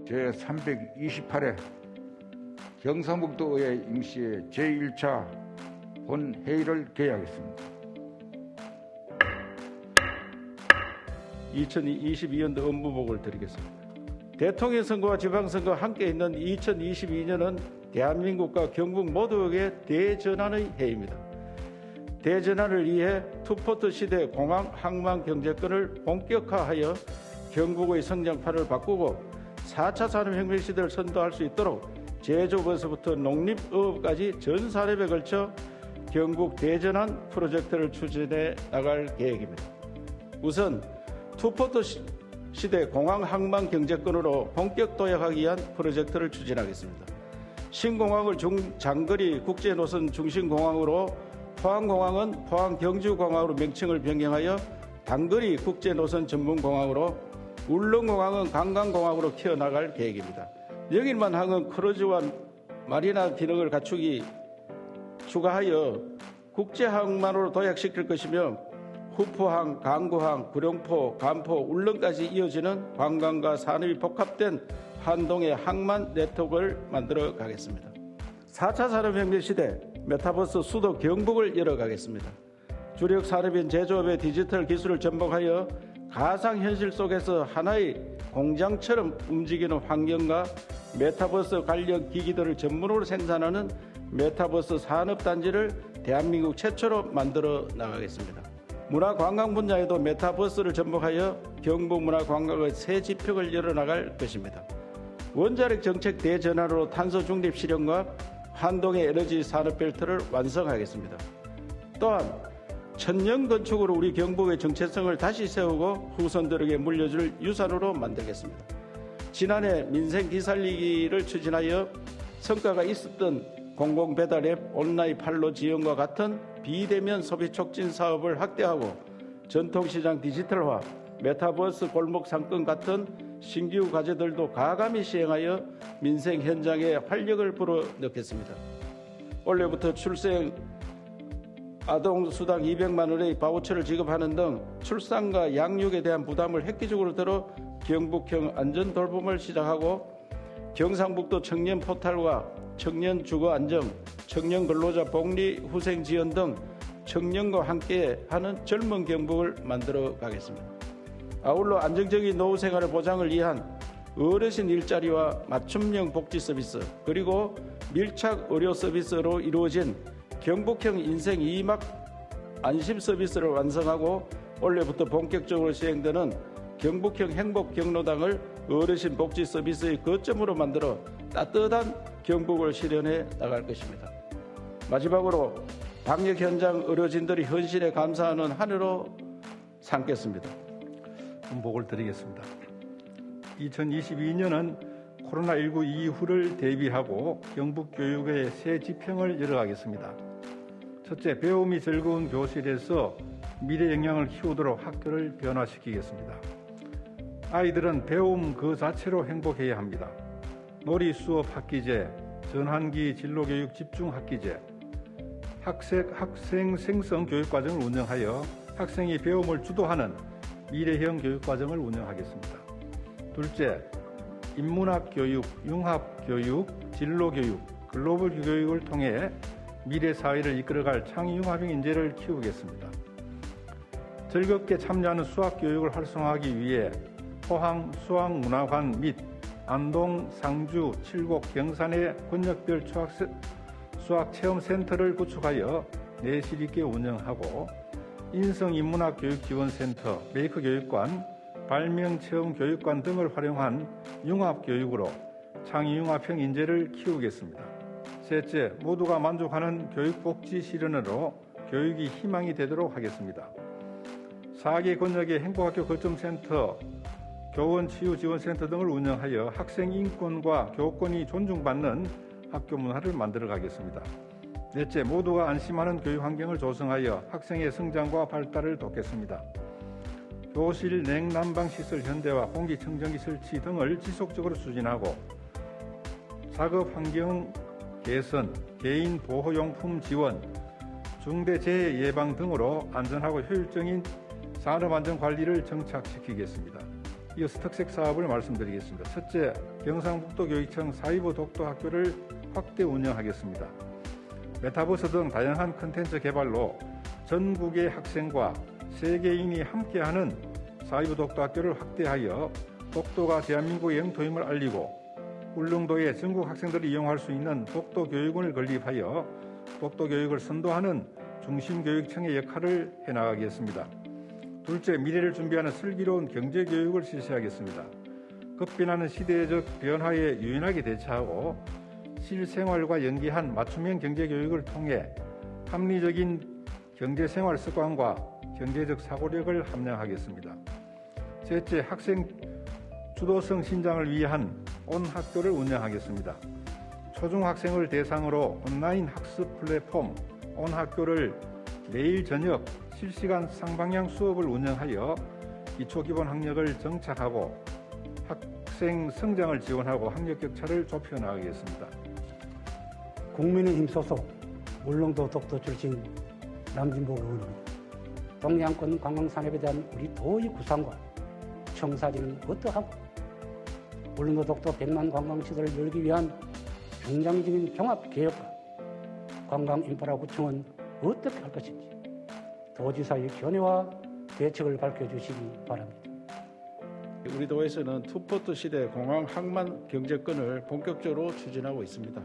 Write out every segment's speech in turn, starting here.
제328회 경상북도의회 임시회 제1차 본회의를 개회하겠습니다. 2022년도 업무보고를 드리겠습니다. 대통령 선거와 지방선거 함께 있는 2022년은 대한민국과 경북 모두에게 대전환의 해입니다. 대전환을 위해 투포트 시대 공항 항만 경제권을 본격화하여 경북의 성장판을 바꾸고 4차 산업혁명 시대를 선도할 수 있도록 제조업에서부터 농립업까지 전 산업에 걸쳐 경북 대전환 프로젝트를 추진해 나갈 계획입니다. 우선 투포트 시대 공항 항만 경제권으로 본격 도약하기 위한 프로젝트를 추진하겠습니다. 신공항을 장거리 국제노선 중심공항으로, 포항공항은 포항경주공항으로 명칭을 변경하여 단거리 국제노선 전문공항으로, 울릉공항은 관광공항으로 키워나갈 계획입니다. 영일만항은 크루즈와 마리나 기능을 추가하여 국제항만으로 도약시킬 것이며, 후포항, 강구항, 구룡포, 간포, 울릉까지 이어지는 관광과 산업이 복합된 한동의 항만 네트워크를 만들어 가겠습니다. 4차 산업혁명 시대 메타버스 수도 경북을 열어가겠습니다. 주력 산업인 제조업의 디지털 기술을 접목하여 가상현실 속에서 하나의 공장처럼 움직이는 환경과 메타버스 관련 기기들을 전문으로 생산하는 메타버스 산업단지를 대한민국 최초로 만들어 나가겠습니다. 문화관광 분야에도 메타버스를 접목하여 경북문화관광의 새 지평을 열어나갈 것입니다. 원자력 정책 대전환으로 탄소 중립 실현과 한동의 에너지 산업벨트를 완성하겠습니다. 또한 천년 건축으로 우리 경북의 정체성을 다시 세우고 후손들에게 물려줄 유산으로 만들겠습니다. 지난해 민생 기살리기를 추진하여 성과가 있었던 공공배달 앱 온라인 판로 지원과 같은 비대면 소비 촉진 사업을 확대하고 전통시장 디지털화, 메타버스 골목 상권 같은 신규 과제들도 가감히 시행하여 민생 현장에 활력을 불어넣겠습니다. 올해부터 출생 아동수당 200만 원의 바우처를 지급하는 등 출산과 양육에 대한 부담을 획기적으로 들어 경북형 안전돌봄을 시작하고 경상북도 청년 포탈과 청년 주거 안정, 청년 근로자 복리 후생 지원 등 청년과 함께하는 젊은 경북을 만들어 가겠습니다. 아울러 안정적인 노후 생활의 보장을 위한 어르신 일자리와 맞춤형 복지 서비스, 그리고 밀착 의료 서비스로 이루어진 경북형 인생 2막 안심 서비스를 완성하고 올해부터 본격적으로 시행되는 경북형 행복 경로당을 어르신 복지 서비스의 거점으로 만들어 따뜻한 경북을 실현해 나갈 것입니다. 마지막으로 방역 현장 의료진들이 헌신에 감사하는 한 해로 삼겠습니다. 보고를 드리겠습니다. 2022년은 코로나19 이후를 대비하고 경북 교육의 새 지평을 열어가겠습니다. 첫째, 배움이 즐거운 교실에서 미래 역량을 키우도록 학교를 변화시키겠습니다. 아이들은 배움 그 자체로 행복해야 합니다. 놀이 수업 학기제, 전환기 진로교육 집중 학기제, 학생 생성 교육과정을 운영하여 학생이 배움을 주도하는 미래형 교육과정을 운영하겠습니다. 둘째, 인문학 교육, 융합 교육, 진로 교육, 글로벌 교육을 통해 미래 사회를 이끌어갈 창의 융합형 인재를 키우겠습니다. 즐겁게 참여하는 수학 교육을 활성화하기 위해 포항 수학문화관 및 안동, 상주, 칠곡, 경산의 권역별 수학체험센터를 구축하여 내실 있게 운영하고 인성인문학교육지원센터, 메이커교육관, 발명체험교육관 등을 활용한 융합교육으로 창의융합형 인재를 키우겠습니다. 셋째, 모두가 만족하는 교육복지 실현으로 교육이 희망이 되도록 하겠습니다. 4개 권역의 행복학교 거점센터, 교원치유지원센터 등을 운영하여 학생 인권과 교권이 존중받는 학교 문화를 만들어 가겠습니다. 넷째, 모두가 안심하는 교육 환경을 조성하여 학생의 성장과 발달을 돕겠습니다. 교실 냉난방시설 현대화, 공기청정기 설치 등을 지속적으로 추진하고 작업 환경 개선, 개인 보호용품 지원, 중대재해 예방 등으로 안전하고 효율적인 산업안전관리를 정착시키겠습니다. 이어서 특색 사업을 말씀드리겠습니다. 첫째, 경상북도 교육청 사이버 독도 학교를 확대 운영하겠습니다. 메타버스 등 다양한 콘텐츠 개발로 전국의 학생과 세계인이 함께하는 사이버 독도 학교를 확대하여 독도가 대한민국의 영토임을 알리고 울릉도에 전국 학생들이 이용할 수 있는 독도 교육원을 건립하여 독도 교육을 선도하는 중심교육청의 역할을 해나가겠습니다. 둘째, 미래를 준비하는 슬기로운 경제교육을 실시하겠습니다. 급변하는 시대적 변화에 유연하게 대처하고 실생활과 연계한 맞춤형 경제교육을 통해 합리적인 경제생활 습관과 경제적 사고력을 함양하겠습니다. 셋째, 학생 주도성 신장을 위한 온학교를 운영하겠습니다. 초중학생을 대상으로 온라인 학습 플랫폼 온학교를 매일 저녁 실시간 쌍방향 수업을 운영하여 기초기본 학력을 정착하고 학생 성장을 지원하고 학력 격차를 좁혀나가겠습니다. 국민의 힘 소속 울릉도 독도 출신 남진복 의원입니다. 동해안권 관광산업에 대한 우리 도의 구상과 청사진은 어떠하고 울릉도 독도 100만 관광시설을 열기 위한 중장기적인 종합계획과 관광인프라 구축은 어떻게 할 것인지 도지사의 견해와 대책을 밝혀주시기 바랍니다. 우리 도에서는 투포트 시대 공항 항만 경제권을 본격적으로 추진하고 있습니다.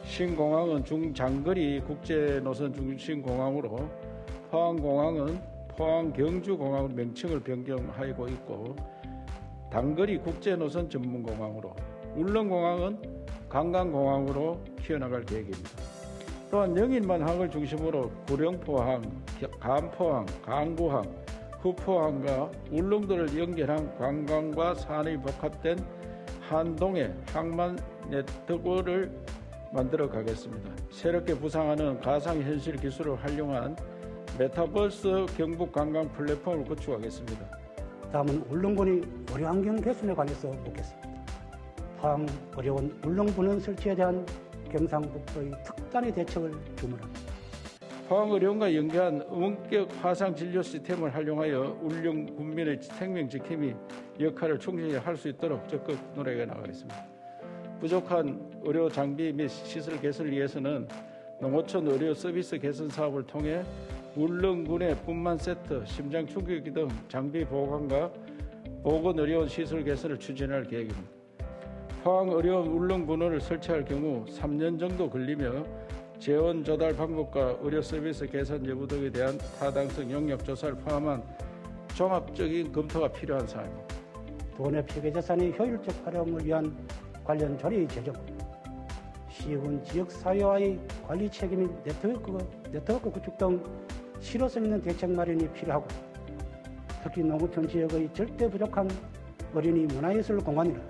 신공항은 중장거리 국제노선 중심공항으로 포항공항은 포항경주공항으로 명칭을 변경하고 있고 단거리 국제노선 전문공항으로 울릉공항은 관광공항으로 키워나갈 계획입니다. 또한 영인만항을 중심으로 구령포항, 간포항, 강구항, 후포항과 울릉도를 연결한 관광과 산업이 복합된 한동의 항만 네트워크를 만들어 가겠습니다. 새롭게 부상하는 가상현실 기술을 활용한 메타버스 경북 관광 플랫폼을 구축하겠습니다. 다음은 울릉군의 의료환경 개선에 관해서 묻겠습니다. 포항 의료원 울릉분원 설치에 대한 경상북도의 특단의 대책을 주문합니다. 포항의료원과 연계한 원격 화상진료 시스템을 활용하여 울릉 군민의 생명 지킴이 역할을 충실히 할 수 있도록 적극 노력해 나가겠습니다. 부족한 의료 장비 및 시설 개선을 위해서는 농어촌 의료 서비스 개선 사업을 통해 울릉군의 분만 세트, 심장 충격기 등 장비 보강과 보건의료원 시설 개선을 추진할 계획입니다. 포항의료원 울릉분원을 설치할 경우 3년 정도 걸리며 재원 조달 방법과 의료 서비스 개선 여부 등에 대한 타당성 영역 조사를 포함한 종합적인 검토가 필요한 사항입니다. 도내 폐기재산의 효율적 활용을 위한 관련 조례의 제정, 시군 지역사회와의 관리 책임인 네트워크 구축 등 실효성 있는 대책 마련이 필요하고 특히 농어촌 지역의 절대 부족한 어린이 문화예술 공간이나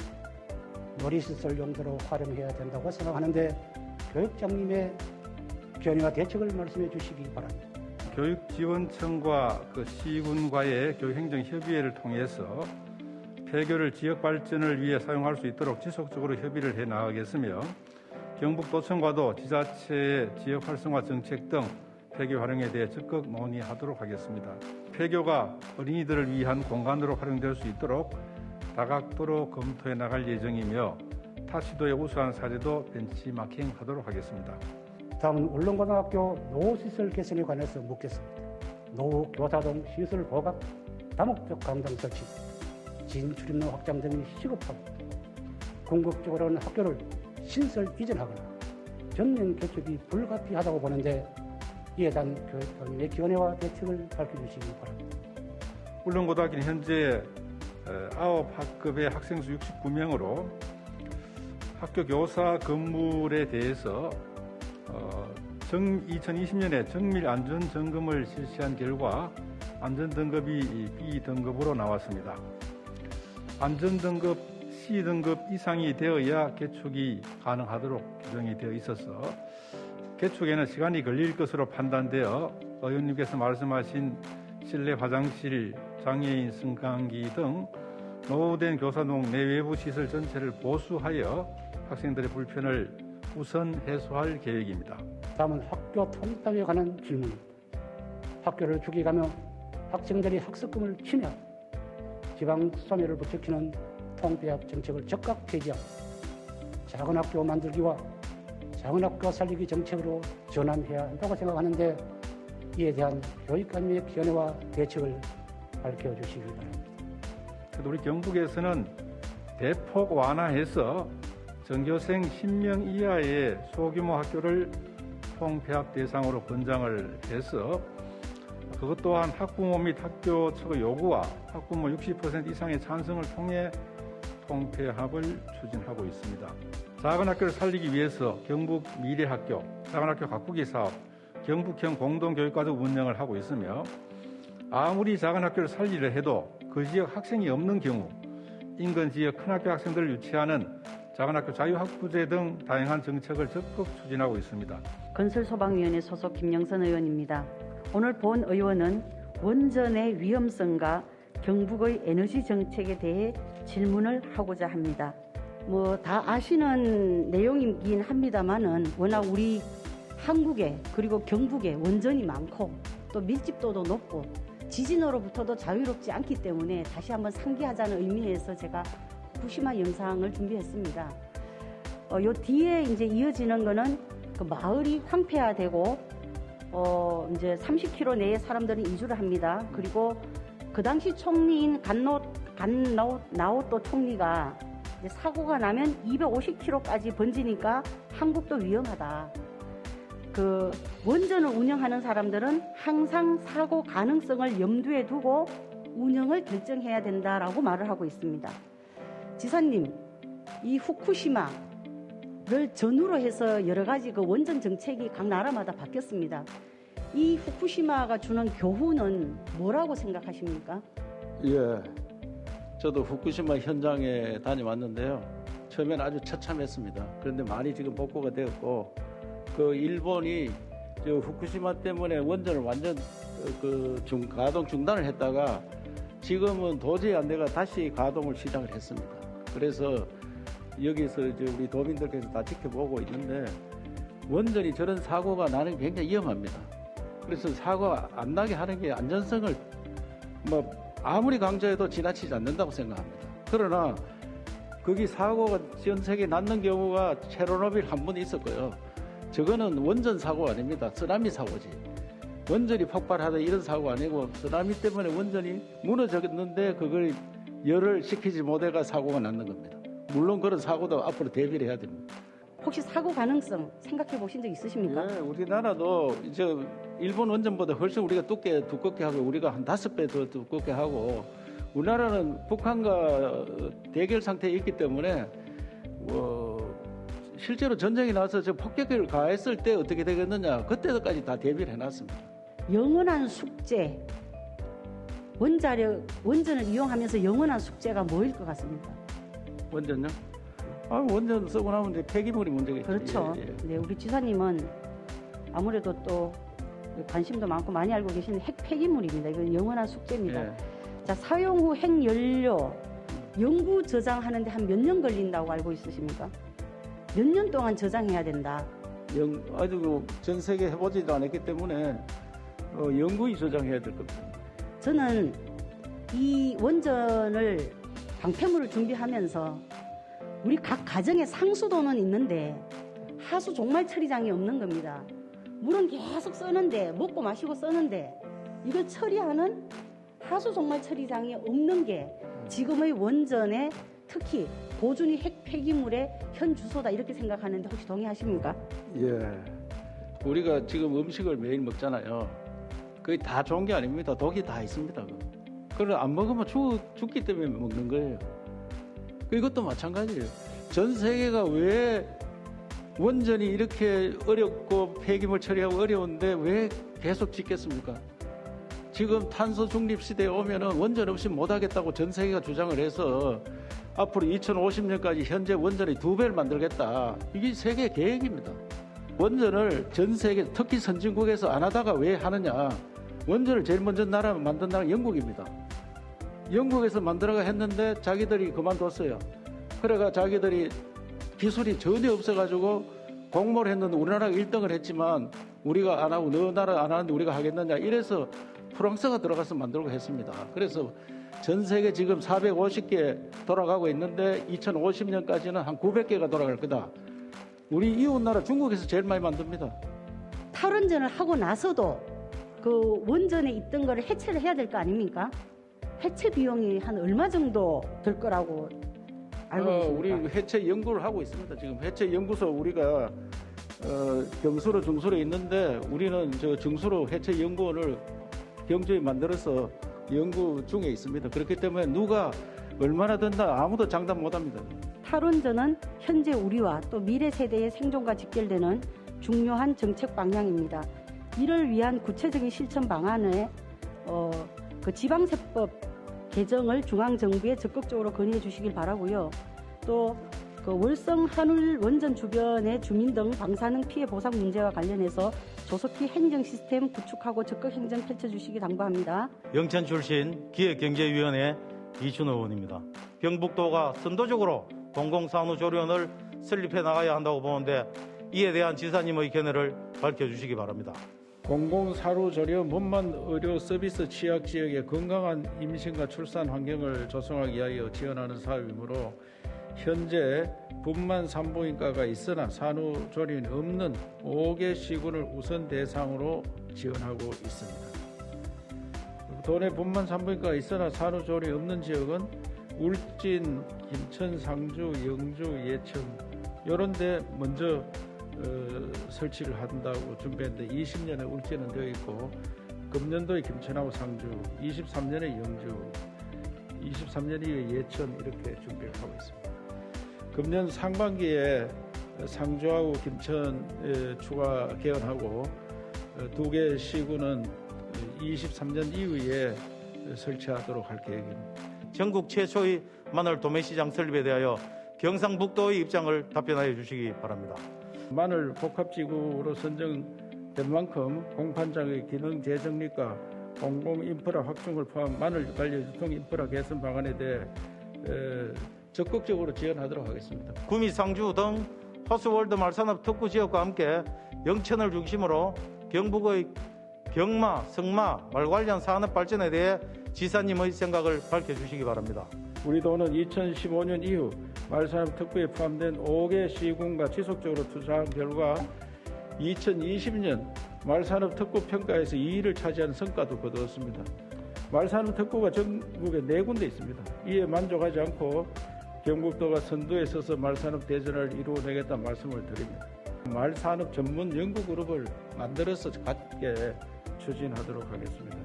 놀이시설 용도로 활용해야 된다고 생각하는데 교육장님의 견해와 대책을 말씀해 주시기 바랍니다. 교육지원청과 시군과의 교육행정협의회를 통해서 폐교를 지역 발전을 위해 사용할 수 있도록 지속적으로 협의를 해 나가겠으며 경북도청과도 지자체의 지역 활성화 정책 등 폐교 활용에 대해 적극 논의하도록 하겠습니다. 폐교가 어린이들을 위한 공간으로 활용될 수 있도록 다각도로 검토해 나갈 예정이며 타 시도의 우수한 사례도 벤치마킹하도록 하겠습니다. 다음은 울릉고등학교 노후시설 개선에 관해서 묻겠습니다. 노후 교사 등 시설 보강, 다목적 강당 설치, 진출입로 확장 등이 시급하고 궁극적으로는 학교를 신설 이전하거나 전면 개척이 불가피하다고 보는데 이에 대한 교육부의 견해와 대책을 밝혀주시기 바랍니다. 울릉고등학교는 현재 9학급의 학생 수 69명으로 학교 교사 건물에 대해서 2020년에 정밀 안전 점검을 실시한 결과 안전 등급이 B등급으로 나왔습니다. 안전 등급 C등급 이상이 되어야 개축이 가능하도록 규정이 되어 있어서 개축에는 시간이 걸릴 것으로 판단되어 의원님께서 말씀하신 실내 화장실, 장애인 승강기 등 노후된 교사동 내외부 시설 전체를 보수하여 학생들의 불편을 우선 해소할 계획입니다. 다음은 학교 통합에 관한 질문입니다. 학교를 죽여가며 학생들이 학습금을 침해하고 지방 소멸을 부추기는 통폐합 정책을 적극 폐지하고 작은 학교 만들기와 작은 학교 살리기 정책으로 전환해야 한다고 생각하는데 이에 대한 교육감의 견해와 대책을 밝혀주시기 바랍니다. 우리 경북에서는 대폭 완화해서 전교생 10명 이하의 소규모 학교를 통폐합 대상으로 권장을 해서 그것 또한 학부모 및 학교 측의 요구와 학부모 60% 이상의 찬성을 통해 통폐합을 추진하고 있습니다. 작은 학교를 살리기 위해서 경북 미래학교, 작은 학교 가꾸기 사업, 경북형 공동교육과정 운영을 하고 있으며 아무리 작은 학교를 살리려 해도 그 지역 학생이 없는 경우 인근 지역 큰 학교 학생들을 유치하는 작은 학교 자유학부제 등 다양한 정책을 적극 추진하고 있습니다. 건설소방위원회 소속 김영선 의원입니다. 오늘 본 의원은 원전의 위험성과 경북의 에너지 정책에 대해 질문을 하고자 합니다. 다 아시는 내용이긴 합니다만은 워낙 우리 한국에 그리고 경북에 원전이 많고 또 밀집도도 높고 지진으로부터도 자유롭지 않기 때문에 다시 한번 상기하자는 의미에서 제가 후쿠시마 영상을 준비했습니다. 요 뒤에 이제 이어지는 거는 그 마을이 황폐화되고 이제 30km 내에 사람들이 이주를 합니다. 그리고 그 당시 총리인 간나오또 총리가 이제 사고가 나면 250km까지 번지니까 한국도 위험하다. 그 원전을 운영하는 사람들은 항상 사고 가능성을 염두에 두고 운영을 결정해야 된다라고 말을 하고 있습니다. 지사님, 이 후쿠시마를 전후로 해서 여러 가지 그 원전 정책이 각 나라마다 바뀌었습니다. 이 후쿠시마가 주는 교훈은 뭐라고 생각하십니까? 예, 저도 후쿠시마 현장에 다녀왔는데요. 처음에는 아주 처참했습니다. 그런데 많이 지금 복구가 되었고, 그 일본이 저 후쿠시마 때문에 원전을 완전 가동 중단을 했다가 지금은 도저히 안 돼가 다시 가동을 시작을 했습니다. 그래서 여기서 이제 우리 도민들께서 다 지켜보고 있는데 원전이 저런 사고가 나는 게 굉장히 위험합니다. 그래서 사고가 안 나게 하는 게 안전성을 아무리 강조해도 지나치지 않는다고 생각합니다. 그러나 거기 사고가 전 세계에 났는 경우가 체르노빌 한 번 있었고요. 저거는 원전 사고 아닙니다. 쓰나미 사고지. 원전이 폭발하다 이런 사고 아니고 쓰나미 때문에 원전이 무너졌는데 그걸 열을 식히지 못해가 사고가 났는 겁니다. 물론 그런 사고도 앞으로 대비를 해야 됩니다. 혹시 사고 가능성 생각해 보신 적 있으십니까? 네, 우리나라도 이제 일본 원전보다 훨씬 우리가 두껍게 하고 우리가 한 5배 더 두껍게 하고 우리나라는 북한과 대결 상태에 있기 때문에 실제로 전쟁이 나서 저 폭격을 가했을 때 어떻게 되겠느냐 그때까지 다 대비를 해놨습니다. 영원한 숙제, 원전을 이용하면서 영원한 숙제가 뭐일 것 같습니까? 원전요? 원전 쓰고 나면 이제 폐기물이 문제겠죠. 그렇죠. 예. 네, 우리 지사님은 아무래도 또 관심도 많고 많이 알고 계시는 핵 폐기물입니다. 이건 영원한 숙제입니다. 예. 자, 사용 후 핵연료 영구 저장하는데 한 몇 년 걸린다고 알고 있으십니까? 몇 년 동안 저장해야 된다. 아주 전 세계 해보지도 않았기 때문에 영구히 저장해야 될 겁니다. 저는 이 원전을 방패물을 준비하면서 우리 각 가정에 상수도는 있는데 하수 종말 처리장이 없는 겁니다. 물은 계속 쓰는데 먹고 마시고 쓰는데 이걸 처리하는 하수 종말 처리장이 없는 게 지금의 원전의 특히 보준이 핵 폐기물의 현 주소다 이렇게 생각하는데 혹시 동의하십니까? 예. 우리가 지금 음식을 매일 먹잖아요. 그게 다 좋은 게 아닙니다. 독이 다 있습니다. 그걸 안 먹으면 죽기 때문에 먹는 거예요. 이것도 마찬가지예요. 전 세계가 왜 원전이 이렇게 어렵고 폐기물 처리하고 어려운데 왜 계속 짓겠습니까? 지금 탄소 중립 시대에 오면은 원전 없이 못 하겠다고 전 세계가 주장을 해서 앞으로 2050년까지 현재 원전의 2배를 만들겠다. 이게 세계 계획입니다. 원전을 전 세계 특히 선진국에서 안 하다가 왜 하느냐. 원전을 제일 먼저 만든 나라가 영국입니다. 영국에서 만들어가 했는데 자기들이 그만뒀어요. 그래가 자기들이 기술이 전혀 없어가지고 공모를 했는데 우리나라가 1등을 했지만 우리가 안 하고 너 나라 안 하는데 우리가 하겠느냐 이래서 프랑스가 들어가서 만들고 했습니다. 그래서 전 세계 지금 450개 돌아가고 있는데 2050년까지는 한 900개가 돌아갈 거다. 우리 이웃나라 중국에서 제일 많이 만듭니다. 탈원전을 하고 나서도 그 원전에 있던 거를 해체를 해야 될 거 아닙니까? 해체 비용이 한 얼마 정도 들 거라고 알고 있습니까? 우리 해체 연구를 하고 있습니다. 지금 해체 연구소 우리가 경수로 중수로 있는데 우리는 저 중수로 해체 연구원을 경주에 만들어서 연구 중에 있습니다. 그렇기 때문에 누가 얼마나 든다 아무도 장담 못합니다. 탈원전은 현재 우리와 또 미래 세대의 생존과 직결되는 중요한 정책 방향입니다. 이를 위한 구체적인 실천 방안에 그 지방세법 개정을 중앙정부에 적극적으로 건의해 주시길 바라고요. 또 그 월성 한울 원전 주변의 주민 등 방사능 피해 보상 문제와 관련해서 조속히 행정 시스템 구축하고 적극 행정 펼쳐주시기 당부합니다. 영천 출신 기획경제위원회 이춘호 의원입니다. 경북도가 선도적으로 공공산후조리원을 설립해 나가야 한다고 보는데 이에 대한 지사님의 견해를 밝혀주시기 바랍니다. 공공사료조리원 분만 의료 서비스 취약 지역의 건강한 임신과 출산 환경을 조성하기 위하여 지원하는 사업이므로 현재 분만 산부인과가 있으나 산후조리원이 없는 5개 시군을 우선 대상으로 지원하고 있습니다. 도내 분만 산부인과가 있으나 산후조리원이 없는 지역은 울진, 김천, 상주, 영주, 예천 이런 데 먼저 설치를 한다고 준비했는데 20년에 울진은 되어 있고 금년도에 김천하고 상주, 23년에 영주, 23년 이후에 예천 이렇게 준비를 하고 있습니다. 금년 상반기에 상주하고 김천 추가 개원하고 2개 시군은 23년 이후에 설치하도록 할 계획입니다. 전국 최초의 마늘 도매시장 설립에 대하여 경상북도의 입장을 답변하여 주시기 바랍니다. 마늘 복합지구로 선정된 만큼 공판장의 기능 재정립과 공공인프라 확충을 포함 마늘 관리 유통 인프라 개선 방안에 대해 적극적으로 지원하도록 하겠습니다. 구미, 상주 등 호수월드 말산업 특구 지역과 함께 영천을 중심으로 경북의 경마, 성마, 말 관련 산업 발전에 대해 지사님의 생각을 밝혀주시기 바랍니다. 우리 도는 2015년 이후 말산업 특구에 포함된 5개 시군과 지속적으로 투자한 결과 2020년 말산업 특구 평가에서 2위를 차지하는 성과도 거두었습니다. 말산업 특구가 전국에 4군데 있습니다. 이에 만족하지 않고 경북도가 선두에 서서 말산업 대전을 이루어내겠다는 말씀을 드립니다. 말산업 전문 연구그룹을 만들어서 같이 추진하도록 하겠습니다.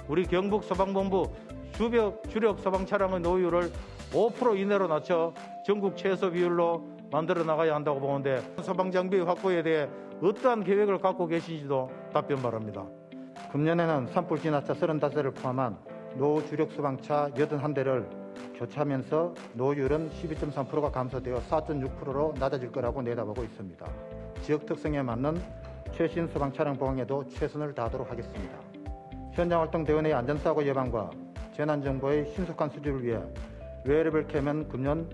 우리 경북 소방본부 주력 소방 차량의 노후율을 5% 이내로 낮춰 전국 최소 비율로 만들어 나가야 한다고 보는데 소방 장비 확보에 대해 어떠한 계획을 갖고 계신지도 답변 바랍니다. 금년에는 산불 진화차 35대를 포함한 노후 주력 소방차 81대를 교체하면서 노후율은 12.3%가 감소되어 4.6%로 낮아질 거라고 내다보고 있습니다. 지역 특성에 맞는 최신 소방 차량 보강에도 최선을 다하도록 하겠습니다. 현장 활동 대원의 안전사고 예방과 재난정보의 신속한 수집을 위해 웨어러블 캠은 금년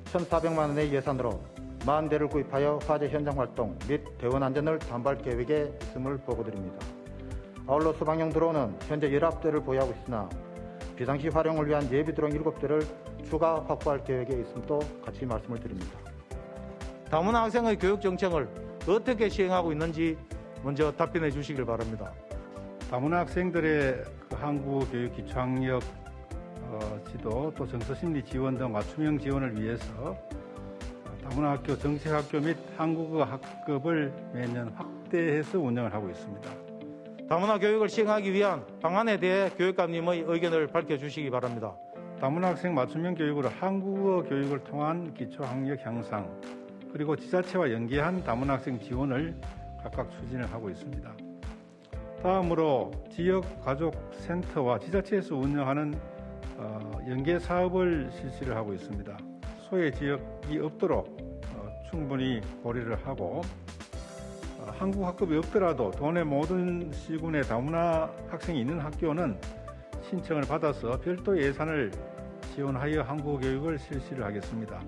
1,400만 원의 예산으로 40대를 구입하여 화재 현장 활동 및 대원 안전을 담보할 계획에 있음을 보고드립니다. 아울러 소방용 드론은 현재 19대를 보유하고 있으나 비상시 활용을 위한 예비 드론 7대를 추가 확보할 계획에 있음도 같이 말씀을 드립니다. 다문화 학생의 교육 정책을 어떻게 시행하고 있는지 먼저 답변해 주시길 바랍니다. 다문화 학생들의 한국어 교육 기초학력 지도 또 정서심리 지원 등 맞춤형 지원을 위해서 다문화 학교 정책학교 및 한국어 학급을 매년 확대해서 운영을 하고 있습니다. 다문화 교육을 시행하기 위한 방안에 대해 교육감님의 의견을 밝혀주시기 바랍니다. 다문화 학생 맞춤형 교육으로 한국어 교육을 통한 기초학력 향상 그리고 지자체와 연계한 다문화 학생 지원을 각각 추진을 하고 있습니다. 다음으로 지역가족센터와 지자체에서 운영하는 연계 사업을 실시를 하고 있습니다. 소외 지역이 없도록 충분히 고려를 하고 한국 학급이 없더라도 도내 모든 시군에 다문화 학생이 있는 학교는 신청을 받아서 별도 예산을 지원하여 한국어 교육을 실시를 하겠습니다.